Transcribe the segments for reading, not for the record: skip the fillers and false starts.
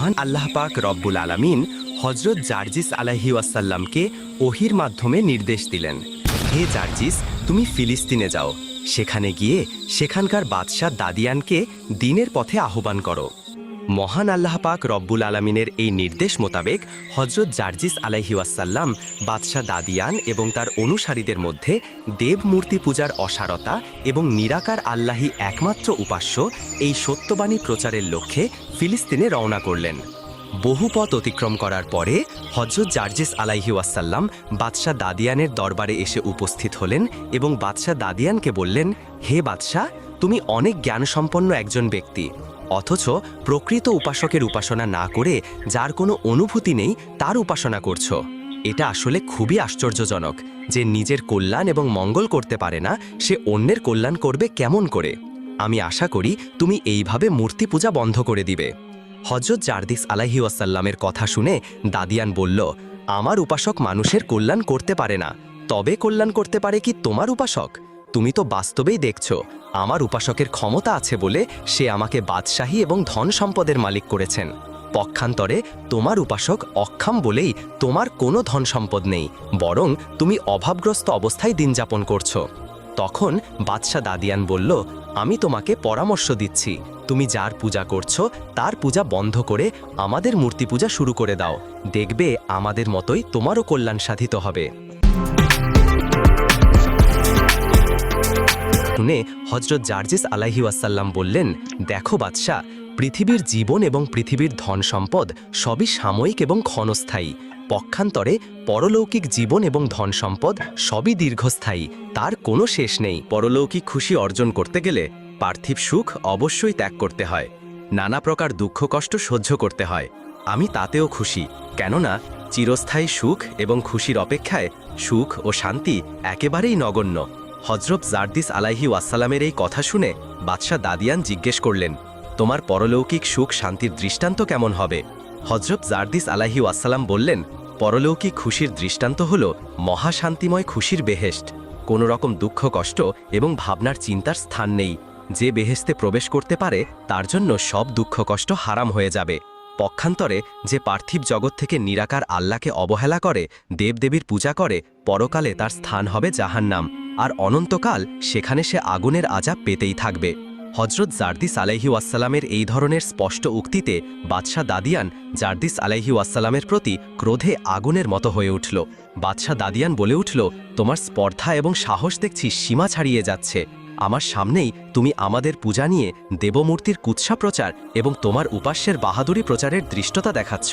মহান আল্লাহ পাক রব্বুল আলামিন হজরত জার্জিস আলাইহি ওয়াসাল্লামকে ওহির মাধ্যমে নির্দেশ দিলেন, হে জার্জিস, তুমি ফিলিস্তিনে যাও, সেখানে গিয়ে সেখানকার বাদশাহ দাদিয়ানকে দ্বীনের পথে আহ্বান করো। মহান আল্লাহ পাক রব্বুল আলামিনের এই নির্দেশ মোতাবেক হজরত জার্জিস আলাইহি ওয়াসাল্লাম বাদশাহ দাদিয়ান এবং তার অনুসারীদের মধ্যে দেব মূর্তি পূজার অসারতা এবং নিরাকার আল্লাহি একমাত্র উপাস্য এই সত্যবাণী প্রচারের লক্ষ্যে ফিলিস্তিনে রওনা করলেন। বহু পথ অতিক্রম করার পরে হজরত জার্জিস আলাইহি ওয়াসাল্লাম বাদশাহ দাদিয়ানের দরবারে এসে উপস্থিত হলেন এবং বাদশাহ দাদিয়ানকে বললেন, হে বাদশাহ, তুমি অনেক জ্ঞানসম্পন্ন একজন ব্যক্তি, অথচ প্রকৃত উপাসকের উপাসনা না করে যার কোনো অনুভূতি নেই তার উপাসনা করছো। এটা আসলে খুবই আশ্চর্যজনক যে নিজের কল্যাণ এবং মঙ্গল করতে পারে না, সে অন্যের কল্যাণ করবে কেমন করে। আমি আশা করি তুমি এইভাবে মূর্তি পূজা বন্ধ করে দিবে। হজরত জার্জিস আলাইহি ওয়াসাল্লামের কথা শুনে দাদিয়ান বলল, আমার উপাসক মানুষের কল্যাণ করতে পারে না, তবে কল্যাণ করতে পারে কি তোমার উপাসক? তুমি তো বাস্তবেই দেখছো আমার উপাসকের ক্ষমতা আছে বলে সে আমাকে বাদশাহী এবং ধন সম্পদের মালিক করেছেন। পক্ষান্তরে তোমার উপাসক অক্ষম বলেই তোমার কোনো ধন সম্পদ নেই, বরং তুমি অভাবগ্রস্ত অবস্থায় দিন যাপন করছো। তখন বাদশাহ দাদিয়ান বলল, আমি তোমাকে পরামর্শ দিচ্ছি, তুমি যার পূজা করছো তার পূজা বন্ধ করে আমাদের মূর্তি পূজা শুরু করে দাও, দেখবে আমাদের মতোই তোমারও কল্যাণ সাধিত হবে। শুনে হজরত জার্জিস আলাইহি ওয়াসাল্লাম বললেন, দেখো বাদশাহ, পৃথিবীর জীবন এবং পৃথিবীর ধন সম্পদ সবই সাময়িক এবং ক্ষণস্থায়ী, পক্ষান্তরে পরলৌকিক জীবন এবং ধন সম্পদ সবই দীর্ঘস্থায়ী, তার কোনো শেষ নেই। পরলৌকিক খুশি অর্জন করতে গেলে পার্থিব সুখ অবশ্যই ত্যাগ করতে হয়, নানা প্রকার দুঃখ কষ্ট সহ্য করতে হয়। আমি তাতেও খুশি, কেননা চিরস্থায়ী সুখ এবং খুশির অপেক্ষায় সুখ ও শান্তি একেবারেই নগণ্য। হজরত জার্জিস আলাইহি ওয়াসাল্লামের এই কথা শুনে বাদশাহ দাদিয়ান জিজ্ঞেস করলেন, তোমার পরলৌকিক সুখ শান্তির দৃষ্টান্ত কেমন হবে? হজরত জার্জিস আলাইহি ওয়াসাল্লাম বললেন, পরলৌকিক খুশির দৃষ্টান্ত হল মহাশান্তিময় খুশির বেহেশত, কোনো রকম দুঃখ কষ্ট এবং ভাবনার চিন্তার স্থান নেই। যে বেহেশতে প্রবেশ করতে পারে তার জন্য সব দুঃখ কষ্ট হারাম হয়ে যাবে। পক্ষান্তরে যে পার্থিব জগৎ থেকে নিরাকার আল্লাহকে অবহেলা করে, দেবদেবীর পূজা করে, পরকালে তার স্থান হবে জাহান্নাম, আর অনন্তকাল সেখানে সে আগুনের আযাব পেতেই থাকবে। হজরত জার্জিস আলাইহি ওয়াসাল্লামের এই ধরনের স্পষ্ট উক্তিতে বাদশাহ দাদিয়ান জার্জিস আলাইহি ওয়াসাল্লামের প্রতি ক্রোধে আগুনের মতো হয়ে উঠল। বাদশাহ দাদিয়ান বলে উঠল, তোমার স্পর্ধা এবং সাহস দেখছি সীমা ছাড়িয়ে যাচ্ছে। আমার সামনেই তুমি আমাদের পূজা নিয়ে দেবমূর্তির কুৎসা প্রচার এবং তোমার উপাস্যের বাহাদুরি প্রচারের দৃষ্টতা দেখাচ্ছ।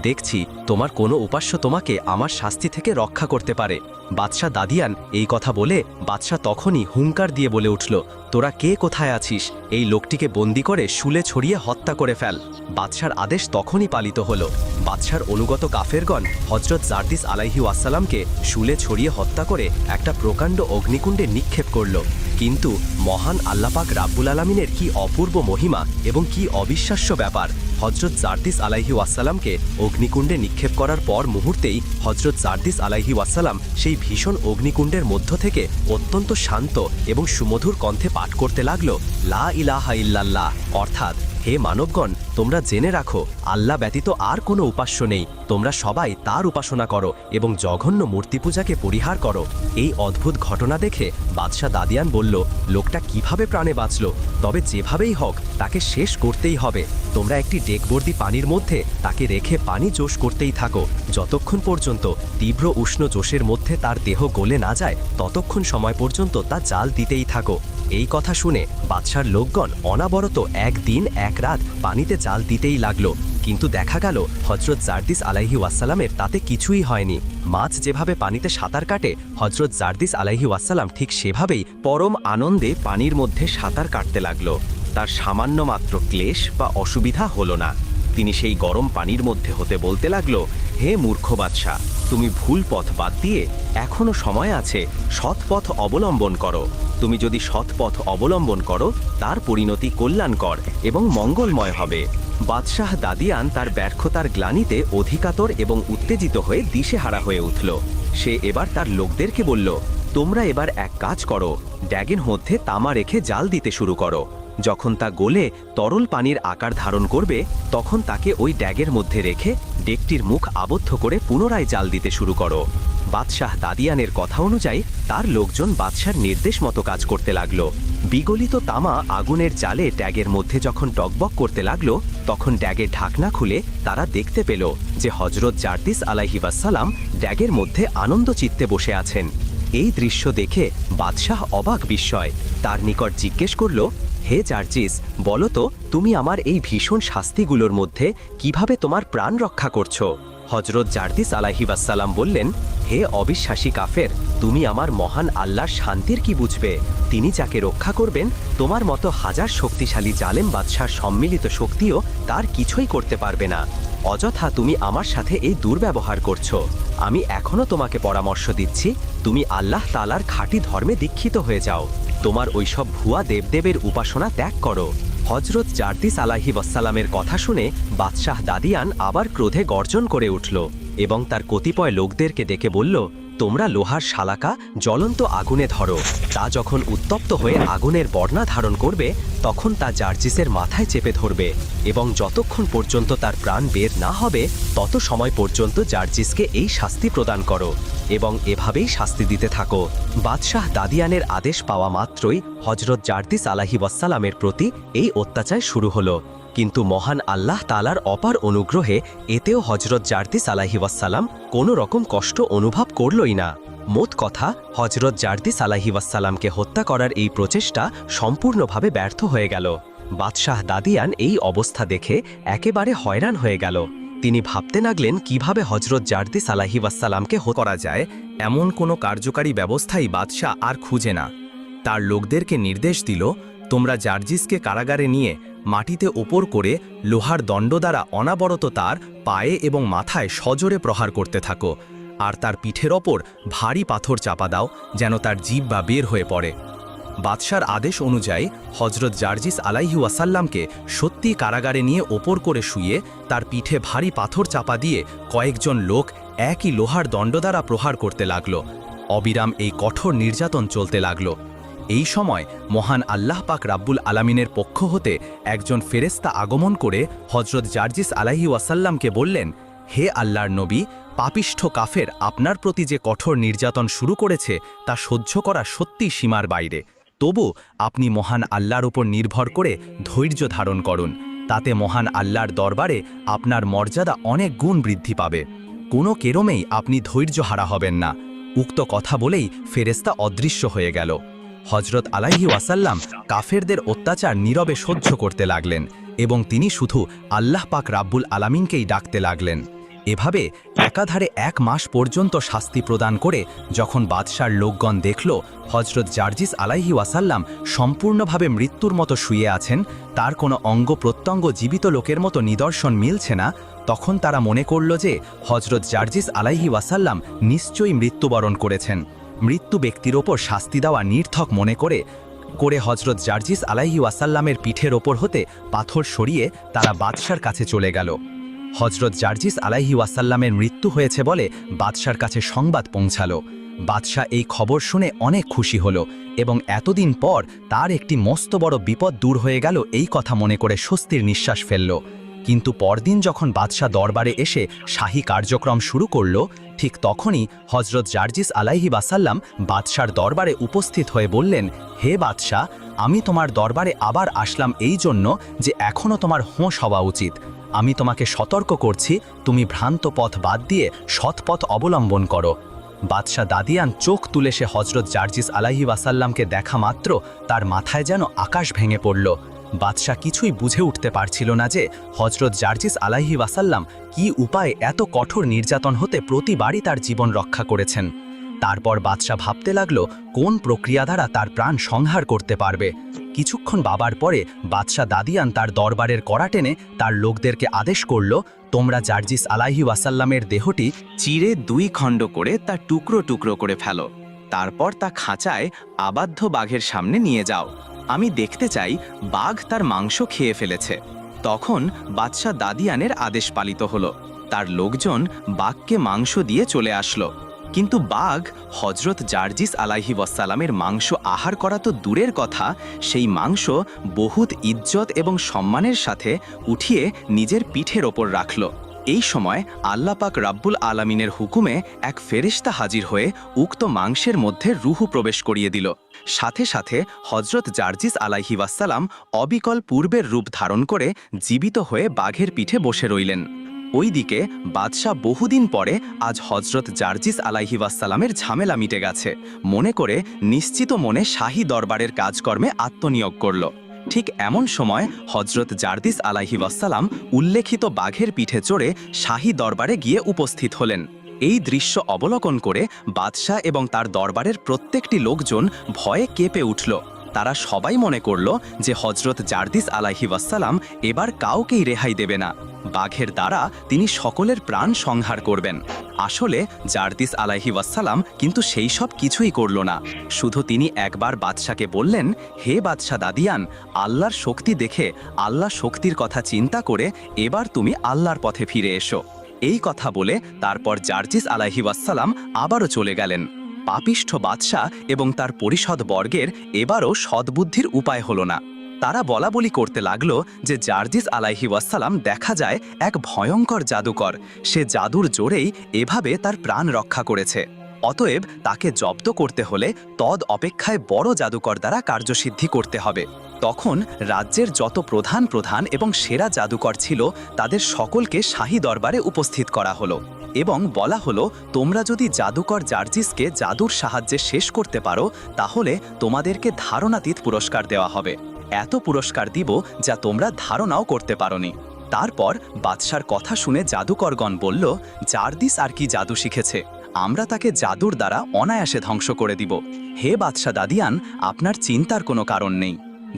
দেখছি তোমার কোনো উপাস্য তোমাকে আমার শাস্তি থেকে রক্ষা করতে পারে। বাদশাহ দাদিয়ান এই কথা বলে বাদশাহ তখনই হুঙ্কার দিয়ে বলে উঠল, তোরা কে কোথায় আছিস? এই লোকটিকে বন্দি করে শুলে ছড়িয়ে হত্যা করে ফেল। বাদশার আদেশ তখনই পালিত হল। বাদশার অনুগত কাফেরগণ হজরত জার্জিস আলাইহি ওয়াসাল্লামকে শুলে ছড়িয়ে হত্যা করে একটা প্রকাণ্ড অগ্নিকুণ্ডে নিক্ষেপ করল। কিন্তু মহান আল্লাহ পাক রাব্বুল আলামিনের কি অপূর্ব মহিমা এবং কি অবিশ্বাস্য ব্যাপার! হজরত জার্জিস আলাইহি ওয়াসাল্লামকে অগ্নিকুণ্ডে নিক্ষেপ করার পর মুহূর্তেই হজরত জার্জিস আলাইহি ওয়াসাল্লাম সেই ভীষণ অগ্নিকুণ্ডের মধ্য থেকে অত্যন্ত শান্ত এবং সুমধুর কণ্ঠে পাঠ করতে লাগল, লা ইলাহা ইল্লাল্লাহ, অর্থাৎ, হে মানবগণ, তোমরা জেনে রাখো আল্লাহ ব্যতীত আর কোনো উপাস্য নেই, তোমরা সবাই তার উপাসনা করো এবং জঘন্য মূর্তি পূজাকে পরিহার করো। এই অদ্ভুত ঘটনা দেখে বাদশাহ দাদিয়ান বলল, লোকটা কিভাবে প্রাণে বাঁচল? তবে যেভাবেই হোক তাকে শেষ করতেই হবে। তোমরা একটি ডেকবর্দি পানির মধ্যে তাকে রেখে পানি জোশ করতেই থাকো, যতক্ষণ পর্যন্ত তীব্র উষ্ণ জোশের মধ্যে তার দেহ গলে না যায় ততক্ষণ সময় পর্যন্ত তা জাল দিতেই থাকো। এই কথা শুনে বাদশার লোকগণ অনাবরত একদিন এক রাত পানিতে জাল দিতেই লাগলো, কিন্তু দেখা গেল হজরত জার্জিস আলাইহি ওয়াসাল্লামের তাতে কিছুই হয়নি। মাছ যেভাবে পানিতে সাঁতার কাটে, হজরত জার্জিস আলাইহি ওয়াসাল্লাম ঠিক সেভাবেই পরম আনন্দে পানির মধ্যে সাঁতার কাটতে লাগলো। তার সামান্য মাত্র ক্লেশ বা অসুবিধা হলো না। তিনি সেই গরম পানির মধ্যে হতে বলতে লাগলো, হে মূর্খ বাদশাহ, তুমি ভুল পথ বাদ দিয়ে এখনো সময় আছে, সৎ পথ অবলম্বন করো। তুমি যদি সৎ পথ অবলম্বন করো তার পরিণতি কল্যাণকর এবং মঙ্গলময় হবে। বাদশাহ দাদিয়ান তার ব্যর্থতার গ্লানিতে অধিকাতর এবং উত্তেজিত হয়ে দিশেহারা হয়ে উঠল। সে এবার তার লোকদেরকে বলল, তোমরা এবার এক কাজ করো, ড্যাগের মধ্যে তামা রেখে জাল দিতে শুরু করো। যখন তা গলে তরল পানির আকার ধারণ করবে তখন তাকে ওই ড্যাগের মধ্যে রেখে ডেকটির মুখ আবদ্ধ করে পুনরায় জাল দিতে শুরু করো। বাদশাহ দাদিয়ানের কথা অনুযায়ী তার লোকজন বাদশার নির্দেশ মতো কাজ করতে লাগলো। বিগলিত তামা আগুনের জালে ড্যাগের মধ্যে যখন টকবক করতে লাগলো তখন ড্যাগের ঢাকনা খুলে তারা দেখতে পেল যে হজরত জারদিস আলাইহিওয়াসাল্লাম ড্যাগের মধ্যে আনন্দ চিত্তে বসে আছেন। এই দৃশ্য দেখে বাদশাহ অবাক বিস্ময় তার নিকট জিজ্ঞেস করল, হে জার্জিস, বলো তো তুমি আমার এই ভীষণ শাস্তিগুলোর মধ্যে কিভাবে তোমার প্রাণ রক্ষা করছো? হজরত জারদিস আলাইহিওয়াসাল্লাম বললেন, হে অবিশ্বাসী কাফের, তুমি আমার মহান আল্লাহর শান্তির কি বুঝবে? তিনি যাকে রক্ষা করবেন তোমার মতো হাজার শক্তিশালী জালেম বাদশার সম্মিলিত শক্তিও তার কিছুই করতে পারবে না। অযথা তুমি আমার সাথে এই দুর্ব্যবহার করছো। আমি এখনো তোমাকে পরামর্শ দিচ্ছি, তুমি আল্লাহ তাআলার খাঁটি ধর্মে দীক্ষিত হয়ে যাও। তোমার ওইসব ভুয়া দেবদেবের উপাসনা ত্যাগ করো। হজরত জারদিস আলাইহিওয়াসাল্লামের কথা শুনে বাদশাহ দাদিয়ান আবার ক্রোধে গর্জন করে উঠল এবং তার কতিপয় লোকদেরকে ডেকে বলল, তোমরা লোহার শালাকা জ্বলন্ত আগুনে ধরো। তা যখন উত্তপ্ত হয়ে আগুনের বর্ণা ধারণ করবে তখন তা জার্জিসের মাথায় চেপে ধরবে এবং যতক্ষণ পর্যন্ত তার প্রাণ বের না হবে তত সময় পর্যন্ত জার্জিসকে এই শাস্তি প্রদান করো এবং এভাবেই শাস্তি দিতে থাকো। বাদশাহ দাদিয়ানের আদেশ পাওয়া মাত্রই হজরত জারদিস আলাইহিওয়াসাল্লামের প্রতি এই অত্যাচার শুরু হলো। কিন্তু মহান আল্লাহ তাআলার অপার অনুগ্রহে এতেও হজরত জারদিস আলাইহিওয়াসাল্লাম কোনো রকম কষ্ট অনুভব করলই না। মোট কথা, হজরত জারদিস আলাইহিওয়াসাল্লামকে হত্যা করার এই প্রচেষ্টা সম্পূর্ণভাবে ব্যর্থ হয়ে গেল। বাদশাহ দাদিয়ান এই অবস্থা দেখে একেবারে হয়রান হয়ে গেল। তিনি ভাবতে লাগলেন কিভাবে হজরত জারদিস আলাইহিওয়াসাল্লামকে হত্যা করা যায়। এমন কোনো কার্যকারী ব্যবস্থাই বাদশাহ আর খুঁজে না। তার লোকদেরকে নির্দেশ দিল, তোমরা জার্জিসকে কারাগারে নিয়ে মাটিতে ওপর করে লোহার দণ্ড দ্বারা অনাবরত তার পায়ে এবং মাথায় সজোরে প্রহার করতে থাকো, আর তার পিঠের ওপর ভারী পাথর চাপা দাও যেন তার জিহ্বা বের হয়ে পড়ে। বাদশার আদেশ অনুযায়ী হজরত জারজিস আলাইহিওয়াসাল্লামকে সত্যি কারাগারে নিয়ে ওপর করে শুয়ে তার পিঠে ভারী পাথর চাপা দিয়ে কয়েকজন লোক একই লোহার দণ্ড দ্বারা প্রহার করতে লাগল। অবিরাম এই কঠোর নির্যাতন চলতে লাগল। এই সময় মহান আল্লাহ পাক রাব্বুল আলামিনের পক্ষ হতে একজন ফেরেশতা আগমন করে হজরত জারজিস আলাইহিওয়াসাল্লামকে বললেন, হে আল্লাহর নবী, পাপিষ্ঠ কাফের আপনার প্রতি যে কঠোর নির্যাতন শুরু করেছে তা সহ্য করা সত্যি সীমার বাইরে। তবু আপনি মহান আল্লাহর উপর নির্ভর করে ধৈর্য ধারণ করুন, তাতে মহান আল্লাহর দরবারে আপনার মর্যাদা অনেক গুণ বৃদ্ধি পাবে। কোনো কেরমেই আপনি ধৈর্যহারা হবেন না। উক্ত কথা বলেই ফেরেশতা অদৃশ্য হয়ে গেল। হজরত আলাইহিওয়াসাল্লাম কাফেরদের অত্যাচার নীরবে সহ্য করতে লাগলেন এবং তিনি শুধু আল্লাহ পাক রাব্বুল আলামিনকেই ডাকতে লাগলেন। এভাবে একাধারে 1 মাস পর্যন্ত শাস্তি প্রদান করে যখন বাদশার লোকগণ দেখল হজরত জারজিস আলাইহিওয়াসাল্লাম সম্পূর্ণভাবে মৃত্যুর মতো শুয়ে আছেন, তার কোনো অঙ্গ প্রত্যঙ্গ জীবিত লোকের মতো নিদর্শন মিলছে না, তখন তারা মনে করল যে হজরত জারজিস আলাইহিওয়াসাল্লাম নিশ্চয়ই মৃত্যুবরণ করেছেন। মৃত্যু ব্যক্তির ওপর শাস্তি দেওয়া নির্থক মনে করে হজরত জারজিস আলাইহিওয়াসাল্লামের পিঠের ওপর হতে পাথর সরিয়ে তারা বাদশার কাছে চলে গেল। হজরত জারজিস আলাইহিওয়াসাল্লামের মৃত্যু হয়েছে বলে বাদশার কাছে সংবাদ পৌঁছালো। বাদশাহ এই খবর শুনে অনেক খুশি হলো এবং এতদিন পর তার একটি মস্ত বড় বিপদ দূর হয়ে গেল এই কথা মনে করে স্বস্তির নিঃশ্বাস ফেলল। কিন্তু পরদিন যখন বাদশাহ দরবারে এসে শাহী কার্যক্রম শুরু করল, ঠিক তখনই হজরত জারজিস আলাইহিওয়াসাল্লাম বাদশার দরবারে উপস্থিত হয়ে বললেন, হে বাদশাহ, আমি তোমার দরবারে আবার আসলাম এই জন্য যে এখনও তোমার হোঁশ হওয়া উচিত। আমি তোমাকে সতর্ক করছি, তুমি ভ্রান্ত পথ বাদ দিয়ে সৎ পথ অবলম্বন করো। বাদশাহ দাদিয়ান চোখ তুলে সে হজরত জারজিস আলাইহিওয়াসাল্লামকে দেখা মাত্র তার মাথায় যেন আকাশ ভেঙে পড়ল। বাদশাহ কিছুই বুঝে উঠতে পারছিল না যে হজরত জারজিস আলাইহিওয়াসাল্লাম কি উপায়ে এত কঠোর নির্যাতন হতে প্রতিবারই তার জীবন রক্ষা করেছেন। তারপর বাদশাহ ভাবতে লাগলো কোন প্রক্রিয়া দ্বারা তার প্রাণ সংহার করতে পারবে। কিছুক্ষণ ভাবার পরে বাদশাহ দাদিয়ান তার দরবারের কড়া টেনে তার লোকদেরকে আদেশ করল, তোমরা জারজিস আলাইহিওয়াসাল্লামের দেহটি চিরে 2 খণ্ড করে তা টুকরো টুকরো করে ফেলো। তারপর তা খাঁচায় আবাধ্য বাঘের সামনে নিয়ে যাও। আমি দেখতে চাই বাঘ তার মাংস খেয়ে ফেলেছে। তখন বাদশাহ দাদিয়ানের আদেশ পালিত হলো। তার লোকজন বাঘকে মাংস দিয়ে চলে আসলো। কিন্তু বাঘ হজরত জার্জিস আলাইহি ওয়াসাল্লামের মাংস আহার করা তো দূরের কথা, সেই মাংস বহুত ইজ্জত এবং সম্মানের সাথে উঠিয়ে নিজের পিঠের ওপর রাখল। এই সময় আল্লাহ পাক রাব্বুল আলামিনের হুকুমে এক ফেরেশতা হাজির হয়ে উক্ত মাংসের মধ্যে রুহু প্রবেশ করিয়ে দিল। সাথে সাথে হজরত জার্জিস আলাইহি ওয়াসাল্লাম অবিকল পূর্বের রূপ ধারণ করে জীবিত হয়ে বাঘের পিঠে বসে রইলেন। ওইদিকে বাদশাহ বহুদিন পরে আজ হজরত জার্জিস আলাইহি ওয়াসাল্লামের ঝামেলা মিটে গেছে মনে করে নিশ্চিত মনে শাহী দরবারের কাজকর্মে আত্মনিয়োগ করল। ঠিক এমন সময় হজরত জার্জিস আলাইহি ওয়াসাল্লাম উল্লেখিত বাঘের পিঠে চড়ে শাহী দরবারে গিয়ে উপস্থিত হলেন। এই দৃশ্য অবলোকন করে বাদশাহ এবং তার দরবারের প্রত্যেকটি লোকজন ভয়ে কেঁপে উঠল। তারা সবাই মনে করল যে হজরত জার্জিস আলাইহি ওয়াসাল্লাম এবার কাউকেই রেহাই দেবে না, বাঘের দ্বারা তিনি সকলের প্রাণ সংহার করবেন। আসলে জার্জিস আলাইহি ওয়াসাল্লাম কিন্তু সেই সব কিছুই করল না। শুধু তিনি একবার বাদশাকে বললেন, হে বাদশা দাদিয়ান, আল্লাহর শক্তি দেখে আল্লাহ শক্তির কথা চিন্তা করে এবার তুমি আল্লাহর পথে ফিরে এসো। এই কথা বলে তারপর জার্জিস আলাইহি ওয়াসাল্লাম আবারও চলে গেলেন। পাপিষ্ঠ বাদশাহ এবং তার পরিষদ বর্গের এবারও সদ্বুদ্ধির উপায় হলো না। তারা বলাবলি করতে লাগলো যে জার্জিস আলাইহি ওয়াসাল্লাম দেখা যায় এক ভয়ঙ্কর জাদুকর, সে জাদুর জোরেই এভাবে তার প্রাণ রক্ষা করেছে। অতএব তাকে জব্দ করতে হলে তদ অপেক্ষায় বড় জাদুকর দ্বারা কার্যসিদ্ধি করতে হবে। তখন রাজ্যের যত প্রধান এবং সেরা জাদুকর ছিল তাদের সকলকে শাহী দরবারে উপস্থিত করা হলো এবং বলা হলো, তোমরা যদি জাদুকর জার্জিসকে জাদুর সাহায্যে শেষ করতে পারো তাহলে তোমাদেরকে ধারণাতীত পুরস্কার দেওয়া হবে। এত পুরস্কার দিব যা তোমরা ধারণাও করতে পারোনি। তারপর বাদশার কথা শুনে জাদুকরগণ বলল, জার্জিস আর কি জাদু শিখেছে, আমরা তাকে জাদুর দ্বারা অনায়াসে ধ্বংস করে দিব। হে বাদশা দাদিয়ান, আপনার চিন্তার কোনো কারণ নেই।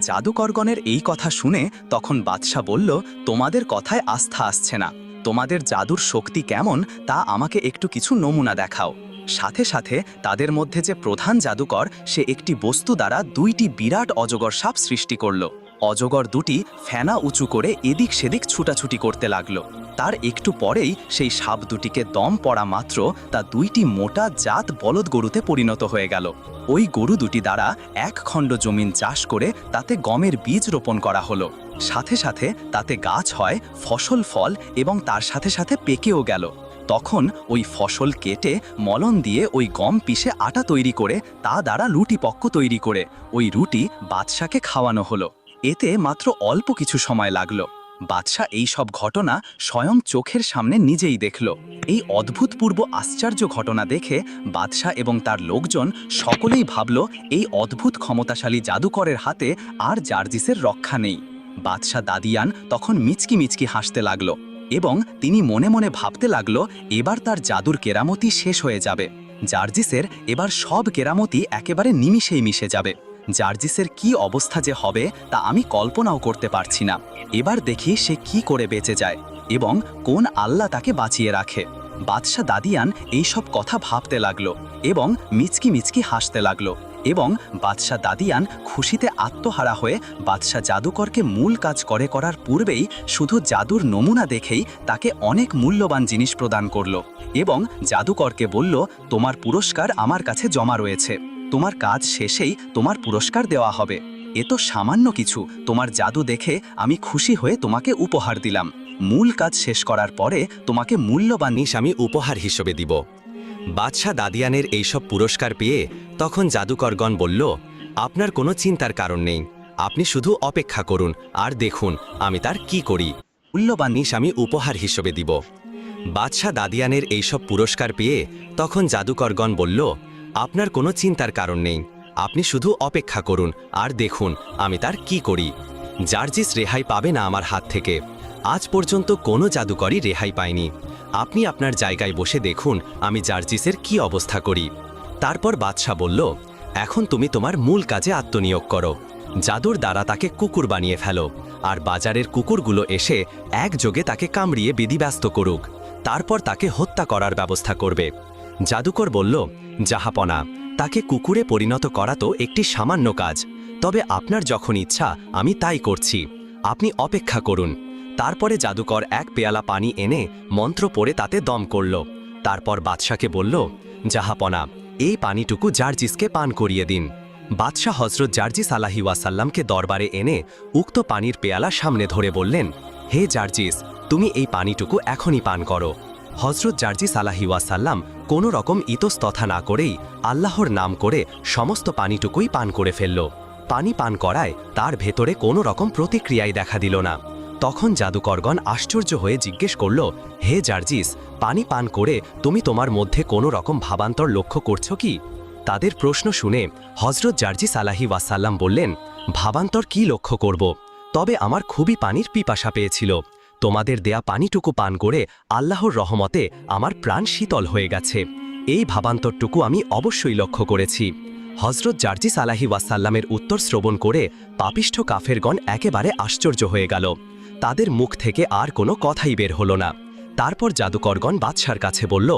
জাদুকরগণের এই কথা শুনে তখন বাদশা বলল, তোমাদের কথায় আস্থা আসছে না, তোমাদের জাদুর শক্তি কেমন তা আমাকে একটু কিছু নমুনা দেখাও। সাথে সাথে তাদের মধ্যে যে প্রধান জাদুকর, সে একটি বস্তু দ্বারা দুইটি বিরাট অজগর সাপ সৃষ্টি করল। অজগর দুটি ফেনা উঁচু করে এদিক সেদিক ছুটাছুটি করতে লাগলো। তার একটু পরেই সেই সাপ দুটিকে দম পড়া মাত্র তা দুইটি মোটা জাত বলদ গরুতে পরিণত হয়ে গেল। ওই গরু দুটি দ্বারা এক খণ্ড জমিন চাষ করে তাতে গমের বীজ রোপণ করা হলো। সাথে সাথে তাতে গাছ হয়, ফসল ফল এবং তার সাথে সাথে পেকেও গেল। তখন ওই ফসল কেটে মলন দিয়ে ওই গম পিষে আটা তৈরি করে তা দ্বারা রুটি পক্ক তৈরি করে ওই রুটি বাদশাকে খাওয়ানো হলো। এতে মাত্র অল্প কিছু সময় লাগলো। বাদশাহ এই সব ঘটনা স্বয়ং চোখের সামনে নিজেই দেখল। এই অদ্ভুতপূর্ব আশ্চর্য ঘটনা দেখে বাদশাহ এবং তার লোকজন সকলেই ভাবল, এই অদ্ভুত ক্ষমতাশালী জাদুকরের হাতে আর জার্জিসের রক্ষা নেই। বাদশাহ দাদিয়ান তখন মিচকি মিচকি হাসতে লাগলো এবং তিনি মনে মনে ভাবতে লাগলো, এবার তার জাদুর কেরামতি শেষ হয়ে যাবে। জার্জিসের এবার সব কেরামতি একেবারে নিমিষেই মিশে যাবে। জার্জিসের কি অবস্থা যে হবে তা আমি কল্পনাও করতে পারছি না। এবার দেখি সে কি করে বেঁচে যায় এবং কোন আল্লাহ তাকে বাঁচিয়ে রাখে। বাদশাহ দাদিয়ান এই সব কথা ভাবতে লাগলো এবং মিচকি মিচকি হাসতে লাগলো এবং বাদশাহ দাদিয়ান খুশিতে আত্মহারা হয়ে বাদশাহ জাদুকরকে মূল কাজ করার পূর্বেই শুধু জাদুর নমুনা দেখেই তাকে অনেক মূল্যবান জিনিস প্রদান করলো এবং জাদুকরকে বলল, তোমার পুরস্কার আমার কাছে জমা রয়েছে, তোমার কাজ শেষেই তোমার পুরস্কার দেওয়া হবে। এ তো সামান্য কিছু, তোমার জাদু দেখে আমি খুশি হয়ে তোমাকে উপহার দিলাম। মূল কাজ শেষ করার পরে তোমাকে মূল্যবান জিনিস আমি উপহার হিসেবে দিব। বাদশাহ দাদিয়ানের এইসব পুরস্কার পেয়ে তখন জাদুকরগণ বলল, আপনার কোনো চিন্তার কারণ নেই, আপনি শুধু অপেক্ষা করুন আর দেখুন আমি তার কি করি। মূল্যবান জিনিস আমি উপহার হিসেবে দিব। বাদশাহ দাদিয়ানের এইসব পুরস্কার পেয়ে তখন জাদুকরগণ বলল, আপনার কোনো চিন্তার কারণ নেই, আপনি শুধু অপেক্ষা করুন আর দেখুন আমি তার কি করি। জার্জিস রেহাই পাবে না আমার হাত থেকে। আজ পর্যন্ত কোনো জাদুকরই রেহাই পায়নি। আপনি আপনার জায়গায় বসে দেখুন আমি জার্জিসের কি অবস্থা করি। তারপর বাদশাহ বলল, এখন তুমি তোমার মূল কাজে আত্মনিয়োগ করো। জাদুর দ্বারা তাকে কুকুর বানিয়ে ফেলো আর বাজারের কুকুরগুলো এসে একযোগে তাকে কামড়িয়ে বিধিব্যস্ত করুক, তারপর তাকে হত্যা করার ব্যবস্থা করবে। জাদুকর বলল, জাহাপনা, তাকে কুকুরে পরিণত করা তো একটি সামান্য কাজ, তবে আপনার যখন ইচ্ছা আমি তাই করছি, আপনি অপেক্ষা করুন। তারপরে জাদুকর এক পেয়ালা পানি এনে মন্ত্র পড়ে তাতে দম করল। তারপর বাদশাকে বলল, জাহাপনা, এই পানিটুকু জার্জিসকে পান করিয়ে দিন। বাদশাহ হজরত জার্জিস আলাহি ওয়াসাল্লামকে দরবারে এনে উক্ত পানির পেয়ালা সামনে ধরে বললেন, হে জার্জিস, তুমি এই পানিটুকু এখনই পান করো। হজরত জার্জিস আলাহি ওয়াসাল্লাম কোনো রকম ইতস্তথা না করেই আল্লাহর নাম করে সমস্ত পানিটুকুই পান করে ফেলল। পানি পান করায় তার ভেতরে কোনো রকম প্রতিক্রিয়াই দেখা দিল না। তখন জাদুকরগণ আশ্চর্য হয়ে জিজ্ঞেস করল, হে জার্জিস, পানি পান করে তুমি তোমার মধ্যে কোনো রকম ভাবান্তর লক্ষ্য করছো কি? তাদের প্রশ্ন শুনে হজরত জার্জিস আলাহি ওয়াসাল্লাম বললেন, ভাবান্তর কি লক্ষ্য করব? তবে আমার খুবই পানির পিপাসা পেয়েছিল। তোমাদের দেয়া পানিটুকু পান করে আল্লাহর রহমতে আমার প্রাণ শীতল হয়ে গেছে। এই ভাবান্তরটুকু আমি অবশ্যই লক্ষ্য করেছি। হজরত জার্জিস আলাহি ওয়াসাল্লামের উত্তর শ্রবণ করে পাপিষ্ঠ কাফেরগণ একেবারে আশ্চর্য হয়ে গেল। তাদের মুখ থেকে আর কোনো কথাই বের হলো না। তারপর জাদুকরগণ বাদশার কাছে বলল,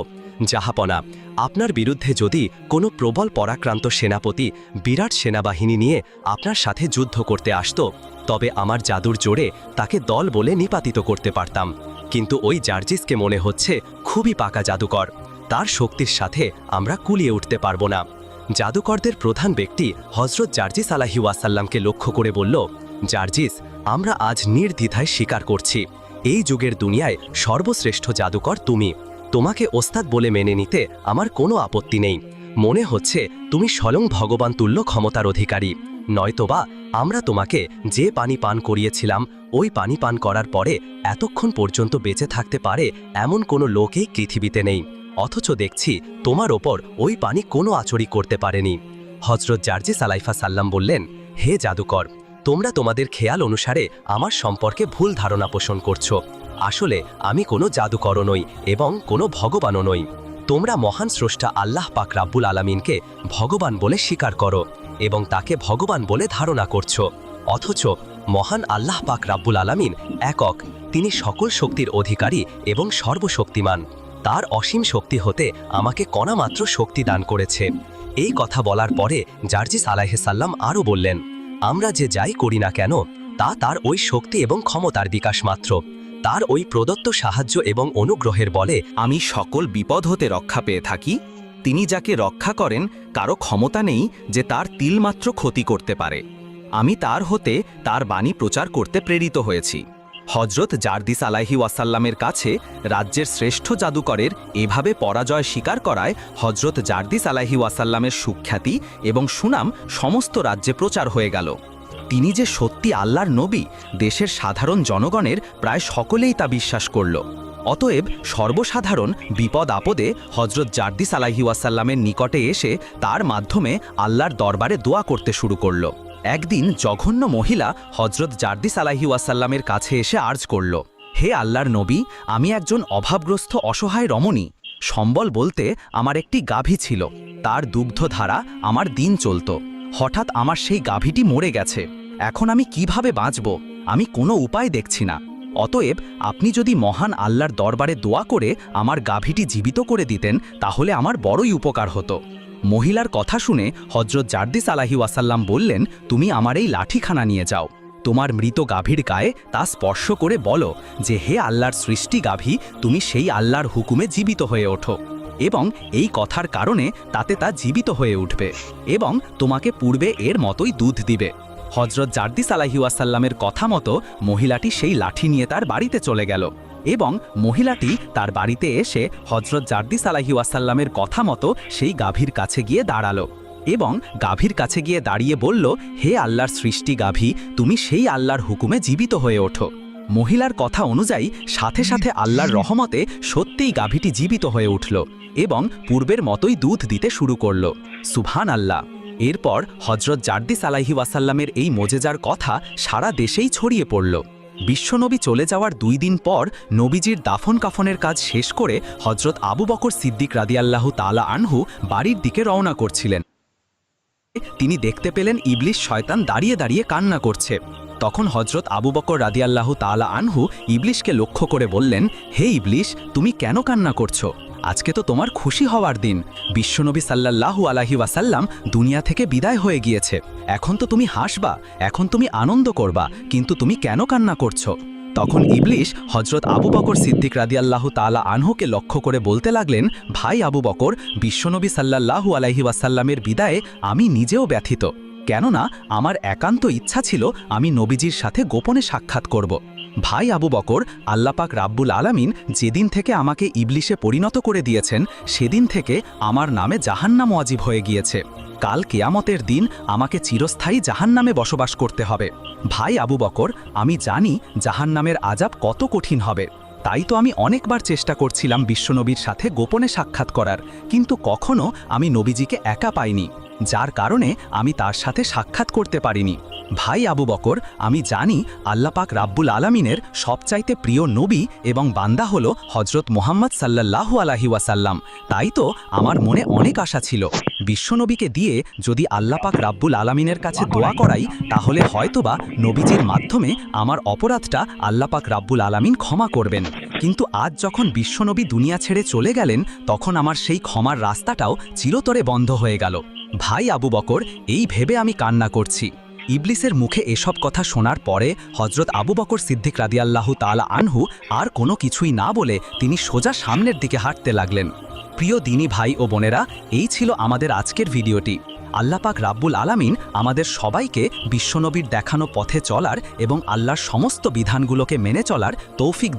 জাহাপনা, আপনার বিরুদ্ধে যদি কোনো প্রবল পরাক্রান্ত সেনাপতি বিরাট সেনাবাহিনী নিয়ে আপনার সাথে যুদ্ধ করতে আসত, তবে আমার জাদুর জোরে তাকে দল বলে নিপাতিত করতে পারতাম। কিন্তু ওই জার্জিসকে মনে হচ্ছে খুবই পাকা জাদুকর, তার শক্তির সাথে আমরা কুলিয়ে উঠতে পারব না। জাদুকরদের প্রধান ব্যক্তি হজরত জার্জিস আলাহি ওয়াসাল্লামকে লক্ষ্য করে বলল, জার্জিস, আমরা আজ নির্দ্বিধায় স্বীকার করছি, এই যুগের দুনিয়ায় সর্বশ্রেষ্ঠ জাদুকর তুমি। তোমাকে ওস্তাদ বলে মেনে নিতে আমার কোনো আপত্তি নেই। মনে হচ্ছে তুমি স্বয়ং ভগবান তুল্য ক্ষমতার অধিকারী। নয়তোবা আমরা তোমাকে যে পানি পান করিয়েছিলাম, ওই পানি পান করার পরে এতক্ষণ পর্যন্ত বেঁচে থাকতে পারে এমন কোনো লোকই পৃথিবীতে নেই। অথচ দেখছি তোমার ওপর ওই পানি কোনো আচরি করতে পারেনি। হজরত জার্জিস আলাইফা সাল্লাম বললেন, হে জাদুকর, তোমরা তোমাদের খেয়াল অনুসারে আমার সম্পর্কে ভুল ধারণা পোষণ করছো। আসলে আমি কোনো জাদুকরও নই এবং কোনো ভগবানও নই। তোমরা মহান স্রষ্টা আল্লাহ পাক রাব্বুল আলামিনকে ভগবান বলে স্বীকার করো এবং তাকে ভগবান বলে ধারণা করছো। অথচ মহান আল্লাহ পাক রাব্বুল আলামিন একক, তিনি সকল শক্তির অধিকারী এবং সর্বশক্তিমান। তার অসীম শক্তি হতে আমাকে কণামাত্র শক্তি দান করেছে। এই কথা বলার পরে জার্জিস আলাইহিস সালাম আরও বললেন, আমরা যে যাই করি না কেন তা তার ওই শক্তি এবং ক্ষমতার বিকাশ মাত্র। তার ওই প্রদত্ত সাহায্য এবং অনুগ্রহের বলে আমি সকল বিপদ হতে রক্ষা পেয়ে থাকি। তিনি যাকে রক্ষা করেন কারো ক্ষমতা নেই যে তার তিলমাত্র ক্ষতি করতে পারে। আমি তার হতে তার বাণী প্রচার করতে প্রেরিত হয়েছি। হজরত জার্জিস আলাইহি ওয়াসাল্লামের কাছে রাজ্যের শ্রেষ্ঠ জাদুকরের এভাবে পরাজয় স্বীকার করায় হজরত জার্জিস আলাইহি ওয়াসাল্লামের সুখ্যাতি এবং সুনাম সমস্ত রাজ্যে প্রচার হয়ে গেল। তিনি যে সত্যি আল্লাহর নবী, দেশের সাধারণ জনগণের প্রায় সকলেই তা বিশ্বাস করল। অতএব সর্বসাধারণ বিপদ আপদে হজরত জার্জিস আলাইহি ওয়াসাল্লামের নিকটে এসে তার মাধ্যমে আল্লাহর দরবারে দোয়া করতে শুরু করল। একদিন জঘন্য মহিলা হজরত জার্জিস আলাইহি ওয়াসাল্লামের কাছে এসে আর্জ করল, হে আল্লাহর নবী, আমি একজন অভাবগ্রস্ত অসহায় রমণী। সম্বল বলতে আমার একটি গাভী ছিল, তার দুগ্ধধারা আমার দিন চলত। হঠাৎ আমার সেই গাভীটি মরে গেছে। এখন আমি কিভাবে বাঁচব? আমি কোনো উপায় দেখছি না। অতএব আপনি যদি মহান আল্লাহর দরবারে দোয়া করে আমার গাভীটি জীবিত করে দিতেন তাহলে আমার বড়ই উপকার হতো। মহিলার কথা শুনে হজরত জার্জিস আলাইহি ওয়াসাল্লাম বললেন, তুমি আমার এই লাঠিখানা নিয়ে যাও। তোমার মৃত গাভীর গায়ে তা স্পর্শ করে বলো যে, হে আল্লাহর সৃষ্টি গাভী, তুমি সেই আল্লাহর হুকুমে জীবিত হয়ে ওঠো। এবং এই কথার কারণে তাতে তা জীবিত হয়ে উঠবে এবং তোমাকে পূর্বে এর মতোই দুধ দিবে। হজরত জার্জিস আলাইহি ওয়াসাল্লামের কথা মতো মহিলাটি সেই লাঠি নিয়ে তার বাড়িতে চলে গেল এবং মহিলাটি তার বাড়িতে এসে হজরত জার্জিস আলাইহি ওয়াসাল্লামের কথা মতো সেই গাভীর কাছে গিয়ে দাঁড়ালো এবং গাভীর কাছে গিয়ে দাঁড়িয়ে বলল, হে আল্লাহর সৃষ্টি গাভী, তুমি সেই আল্লাহর হুকুমে জীবিত হয়ে ওঠো। মহিলার কথা অনুযায়ী সাথে সাথে আল্লাহর রহমতে সত্যিই গাভীটি জীবিত হয়ে উঠল এবং পূর্বের মতোই দুধ দিতে শুরু করল। সুবহান আল্লাহ। এরপর হজরত জার্জিস আলাইহি ওয়াসাল্লামের এই মোজেজার কথা সারা দেশেই ছড়িয়ে পড়ল। বিশ্বনবী চলে যাওয়ার 2 দিন পর নবীজির দাফন কাফনের কাজ শেষ করে হজরত আবু বকর সিদ্দিক রাদিয়াল্লাহু তাআলা আনহু বাড়ির দিকে রওনা করছিলেন। তিনি দেখতে পেলেন ইবলিস শয়তান দাঁড়িয়ে দাঁড়িয়ে কান্না করছে। তখন হজরত আবু বকর রাদিয়াল্লাহু তাআলা আনহু ইবলিসকে লক্ষ্য করে বললেন, হে ইবলিস, তুমি কেন কান্না করছো? আজকে তো তোমার খুশি হওয়ার দিন। বিশ্বনবী সাল্লাল্লাহু আলাইহি ওয়াসাল্লাম দুনিয়া থেকে বিদায় হয়ে গিয়েছে। এখন তো তুমি হাসবা, এখন তুমি আনন্দ করবা, কিন্তু তুমি কেন কান্না করছো? তখন ইবলিশ হজরত আবু বকর সিদ্দিক রাদিয়াল্লাহু তাআলা আনহুকে লক্ষ্য করে বলতে লাগলেন, ভাই আবু বকর, বিশ্বনবী সাল্লাল্লাহু আলাইহি ওয়াসাল্লামের বিদায়ে আমি নিজেও ব্যথিত। কেননা আমার একান্ত ইচ্ছা ছিল আমি নবীজির সাথে গোপনে সাক্ষাৎ করব। ভাই আবু বকর, আল্লাপাক রাব্বুল আলামিন যেদিন থেকে আমাকে ইবলিশে পরিণত করে দিয়েছেন, সেদিন থেকে আমার নামে জাহান্নাম ওয়াজিব হয়ে গিয়েছে। কাল কিয়ামতের দিন আমাকে চিরস্থায়ী জাহান্নামে বসবাস করতে হবে। ভাই আবু বকর, আমি জানি জাহান্নামের আযাব কত কঠিন হবে। তাই তো আমি অনেকবার চেষ্টা করছিলাম বিশ্বনবীর সাথে গোপনে সাক্ষাৎ করার, কিন্তু কখনো আমি নবীজিকে একা পাইনি, যার কারণে আমি তার সাথে সাক্ষাৎ করতে পারিনি। ভাই আবু বকর, আমি জানি আল্লাপাক রাব্বুল আলামিনের সবচাইতে প্রিয় নবী এবং বান্দা হলো হজরত মুহাম্মদ সাল্লাল্লাহু আলাইহি ওয়াসাল্লাম। তাই তো আমার মনে অনেক আশা ছিল বিশ্বনবীকে দিয়ে যদি আল্লাপাক রাব্বুল আলামিনের কাছে দোয়া করাই, তাহলে হয়তোবা নবীজির মাধ্যমে আমার অপরাধটা আল্লাপাক রাব্বুল আলামিন ক্ষমা করবেন। কিন্তু আজ যখন বিশ্বনবী দুনিয়া ছেড়ে চলে গেলেন, তখন আমার সেই ক্ষমার রাস্তাটাও চিরতরে বন্ধ হয়ে গেল। ভাই আবু বকর, এই ভেবে আমি কান্না করছি। ইবলিসের মুখে এসব কথা শোনার পরে হজরত আবু বকর সিদ্দিক রাদিয়াল্লাহু তাআলা আনহু আর কোনো কিছুই না বলে তিনি সোজা সামনের দিকে হাঁটতে লাগলেন। প্রিয় দিনী ভাই ও বোনেরা, এই ছিল আমাদের আজকের ভিডিওটি। আল্লাপাক রাব্বুল আলামিন আমাদের সবাইকে বিশ্বনবীর দেখানো পথে চলার এবং আল্লাহর সমস্ত বিধানগুলোকে মেনে চলার তৌফিক